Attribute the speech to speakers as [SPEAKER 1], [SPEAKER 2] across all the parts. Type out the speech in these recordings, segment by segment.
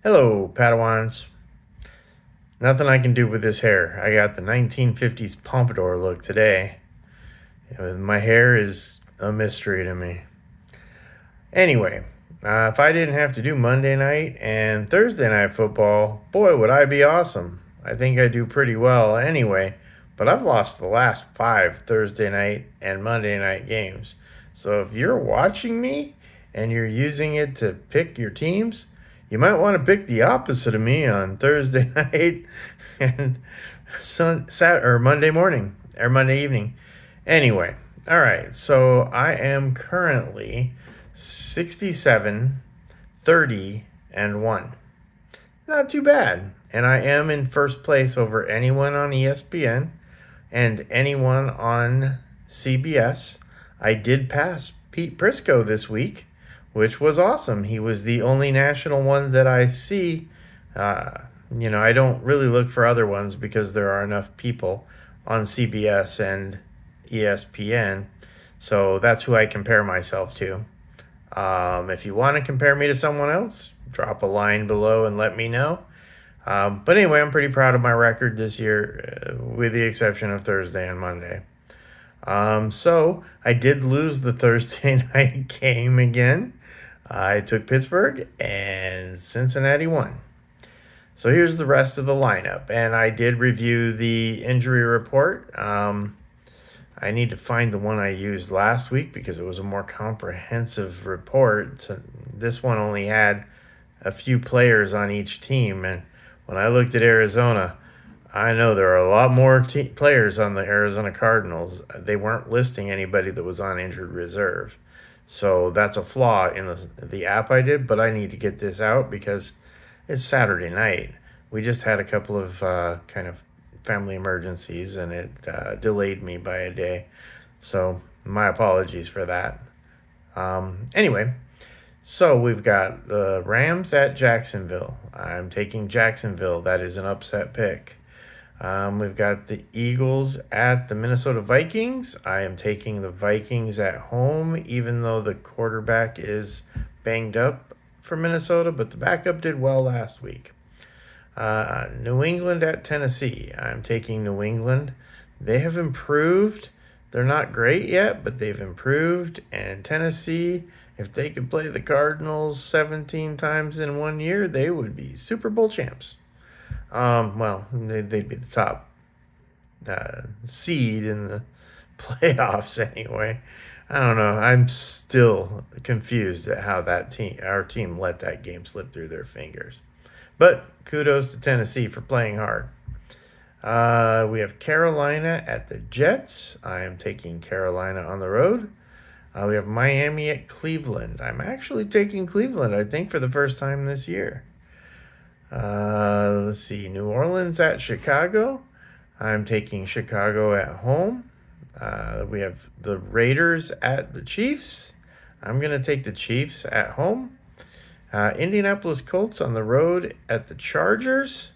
[SPEAKER 1] Hello, Padawans. Nothing I can do with this hair. I got the 1950s pompadour look today. My hair is a mystery to me. Anyway, if I didn't have to do Monday night and Thursday night football, boy, would I be awesome. I think I do pretty well anyway, but I've lost the last five Thursday night and Monday night games. So if you're watching me and you're using it to pick your teams, you might want to pick the opposite of me on Thursday night and or Monday morning or Monday evening. Anyway, all right. So I am currently 67, 30, and 1. Not too bad. And I am in first place over anyone on ESPN and anyone on CBS. I did pass Pete Prisco this week, which was awesome. He was the only national one that I see. I don't really look for other ones because there are enough people on CBS and ESPN. So that's who I compare myself to. If you want to compare me to someone else, drop a line below and let me know. But anyway, I'm pretty proud of my record this year, with the exception of Thursday and Monday. So I did lose the Thursday night game again. I took Pittsburgh and Cincinnati won. So here's the rest of the lineup. And I did review the injury report. I need to find the one I used last week because it was a more comprehensive report. So this one only had a few players on each team. And when I looked at Arizona, I know there are a lot more players on the Arizona Cardinals. They weren't listing anybody that was on injured reserve. So that's a flaw in the app I did, but I need to get this out because it's Saturday night. We just had a couple of kind of family emergencies and it delayed me by a day. So my apologies for that. Anyway, so we've got the Rams at Jacksonville. I'm taking Jacksonville. That is an upset pick. We've got the Eagles at the Minnesota Vikings. I am taking the Vikings at home, even though the quarterback is banged up for Minnesota, but the backup did well last week. New England at Tennessee. I'm taking New England. They have improved. They're not great yet, but they've improved. And Tennessee, if they could play the Cardinals 17 times in 1 year, they would be Super Bowl champs. They'd be the top seed in the playoffs anyway. I don't know. I'm still confused at how our team, let that game slip through their fingers. But kudos to Tennessee for playing hard. We have Carolina at the Jets. I am taking Carolina on the road. We have Miami at Cleveland. I'm actually taking Cleveland, I think, for the first time this year. Let's see. New Orleans at Chicago. I'm taking Chicago at home. We have the Raiders at the Chiefs. I'm going to take the Chiefs at home. Indianapolis Colts on the road at the Chargers.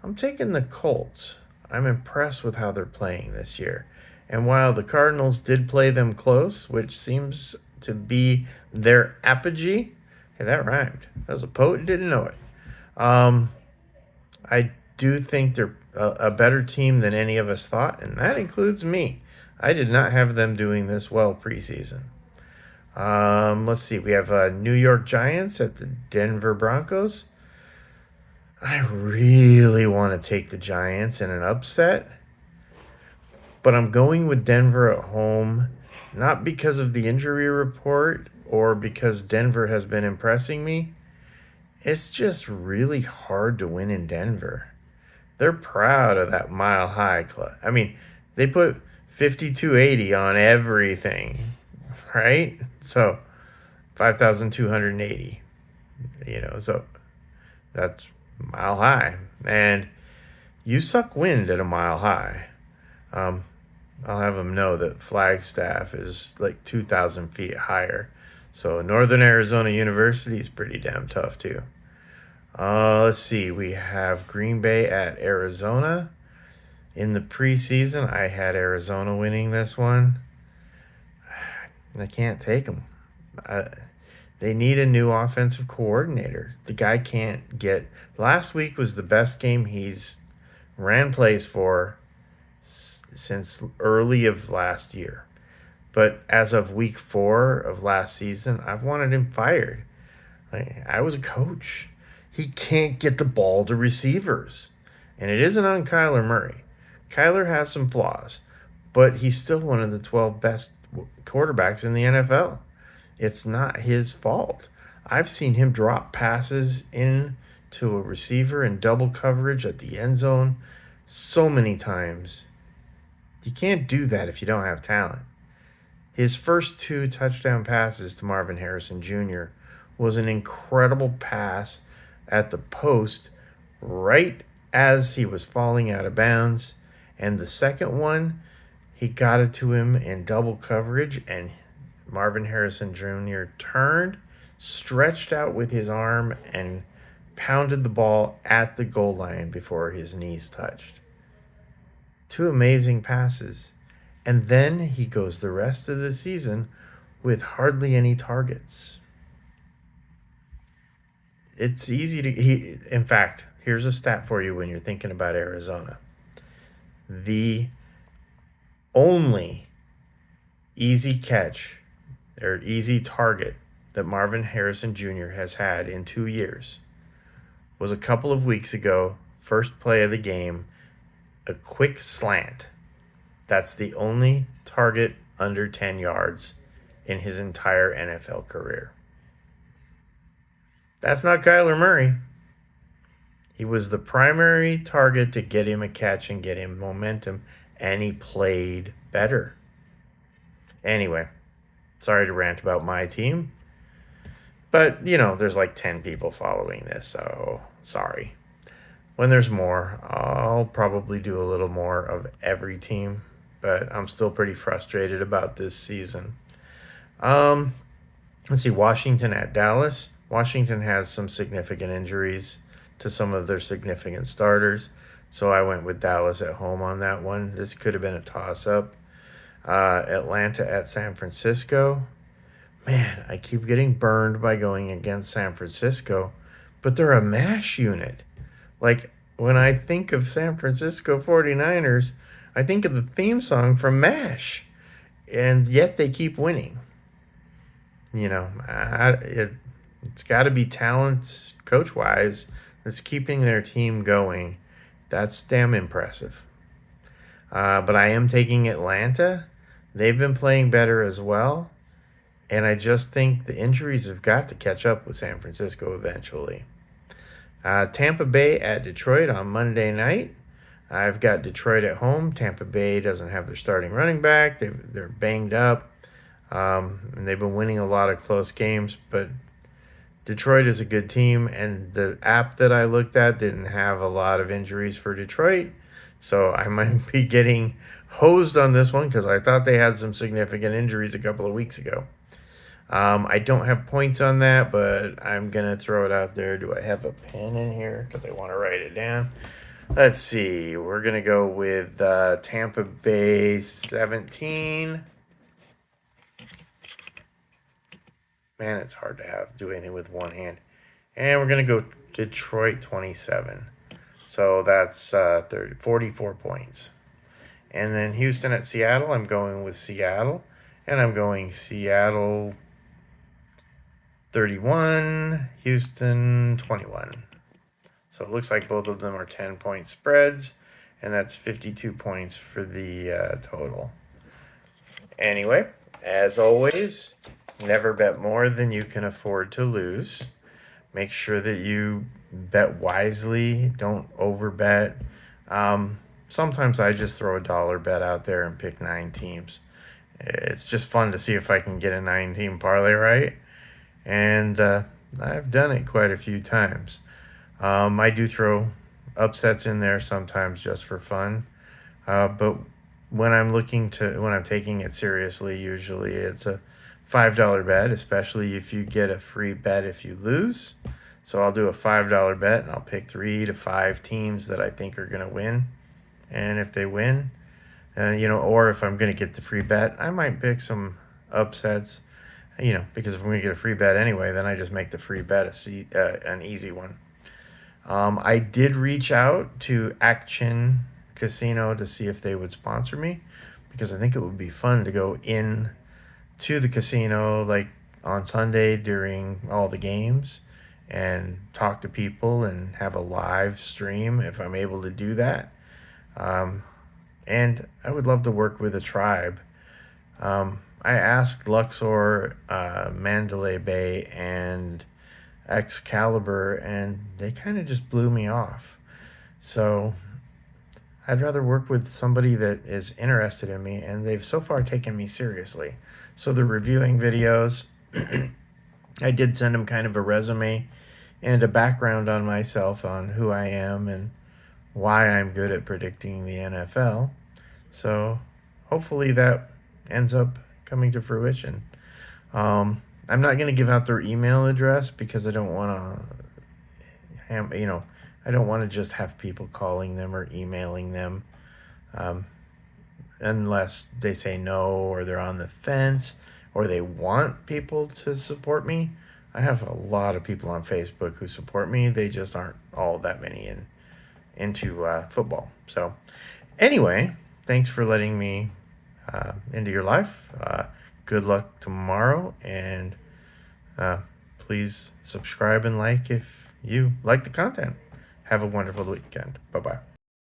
[SPEAKER 1] I'm taking the Colts. I'm impressed with how they're playing this year. And while the Cardinals did play them close, which seems to be their apogee, hey, that rhymed. That was a poet, didn't know it. I do think they're a better team than any of us thought, and that includes me. I did not have them doing this well preseason. Let's see. We have New York Giants at the Denver Broncos. I really want to take the Giants in an upset, but I'm going with Denver at home, not because of the injury report or because Denver has been impressing me. It's just really hard to win in Denver. They're proud of that Mile High Club. I mean, they put 5280 on everything, right? So 5,280, so that's Mile High. And you suck wind at a Mile High. I'll have them know that Flagstaff is like 2,000 feet higher. So Northern Arizona University is pretty damn tough too. Let's see. We have Green Bay at Arizona. In the preseason, I had Arizona winning this one. I can't take them. They need a new offensive coordinator. The guy can't get. Last week was the best game he's ran plays for since early of last year. But as of week 4 of last season, I've wanted him fired. I was a coach. He can't get the ball to receivers. And it isn't on Kyler Murray. Kyler has some flaws, but he's still one of the 12 best quarterbacks in the NFL. It's not his fault. I've seen him drop passes into a receiver in double coverage at the end zone so many times. You can't do that if you don't have talent. His first 2 touchdown passes to Marvin Harrison Jr. was an incredible pass at the post right as he was falling out of bounds. And the second one, he got it to him in double coverage, and Marvin Harrison Jr. turned, stretched out with his arm, and pounded the ball at the goal line before his knees touched. 2 amazing passes. And then he goes the rest of the season with hardly any targets. It's easy to... in fact, here's a stat for you when you're thinking about Arizona. The only easy catch or easy target that Marvin Harrison Jr. has had in 2 years was a couple of weeks ago, first play of the game, a quick slant. That's the only target under 10 yards in his entire NFL career. That's not Kyler Murray. He was the primary target to get him a catch and get him momentum, and he played better. Anyway, sorry to rant about my team, but, there's like 10 people following this, so sorry. When there's more, I'll probably do a little more of every team, but I'm still pretty frustrated about this season. Let's see, Washington at Dallas. Washington has some significant injuries to some of their significant starters, so I went with Dallas at home on that one. This could have been a toss-up. Atlanta at San Francisco. Man, I keep getting burned by going against San Francisco, but they're a MASH unit. Like, when I think of San Francisco 49ers, I think of the theme song from MASH, and yet they keep winning. It's got to be talent, coach-wise, that's keeping their team going. That's damn impressive. But I am taking Atlanta. They've been playing better as well, and I just think the injuries have got to catch up with San Francisco eventually. Tampa Bay at Detroit on Monday night. I've got Detroit at home. Tampa Bay doesn't have their starting running back. They're banged up, and they've been winning a lot of close games. But Detroit is a good team, and the app that I looked at didn't have a lot of injuries for Detroit. So I might be getting hosed on this one because I thought they had some significant injuries a couple of weeks ago. I don't have points on that, but I'm going to throw it out there. Do I have a pen in here? Because I want to write it down. Let's see. We're going to go with Tampa Bay 17. Man, it's hard to do anything with one hand. And we're going to go Detroit 27. So that's 44 points. And then Houston at Seattle. I'm going with Seattle. And I'm going Seattle 31, Houston 21. So it looks like both of them are 10-point spreads, and that's 52 points for the total. Anyway, as always, never bet more than you can afford to lose. Make sure that you bet wisely. Don't overbet. Sometimes I just throw a dollar bet out there and pick 9 teams. It's just fun to see if I can get a 9-team parlay right. And I've done it quite a few times. I do throw upsets in there sometimes just for fun. But when I'm taking it seriously, usually it's a $5 bet, especially if you get a free bet if you lose. So I'll do a $5 bet, and I'll pick 3 to 5 teams that I think are going to win. And if they win, or if I'm going to get the free bet, I might pick some upsets. because if I'm going to get a free bet anyway, then I just make the free bet an easy one. I did reach out to Action Casino to see if they would sponsor me, because I think it would be fun to go in to the casino like on Sunday during all the games and talk to people and have a live stream if I'm able to do that. And I would love to work with a tribe. I asked Luxor, Mandalay Bay, and Excalibur, and they kind of just blew me off. So I'd rather work with somebody that is interested in me, and they've so far taken me seriously. So they're reviewing videos. I did send them kind of a resume and a background on myself, on who I am and why I'm good at predicting the NFL. So hopefully that ends up coming to fruition. I'm not going to give out their email address because I don't want to, I don't want to just have people calling them or emailing them, unless they say no, or they're on the fence, or they want people to support me. I have a lot of people on Facebook who support me. They just aren't all that many into football. So anyway, thanks for letting me into your life. Good luck tomorrow, and please subscribe and like if you like the content. Have a wonderful weekend. Bye-bye.